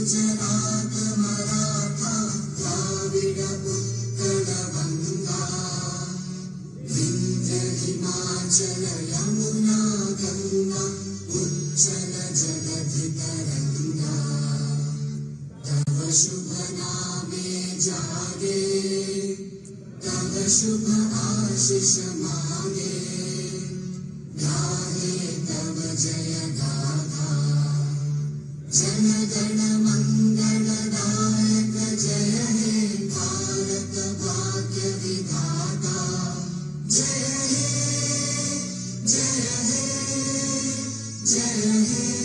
गुजरात मराठा द्राविड उत्कल गंगा विंध्य हिमाचल यमुना गंगा उच्चल जगधि तरंगा तव शुभ नामे जागे तव शुभ आशीष मांगे गाहे तव जय गाथा जन गण मंगलदायक जय हे भारत भाग्य विधाता जय हे जय हे जय हे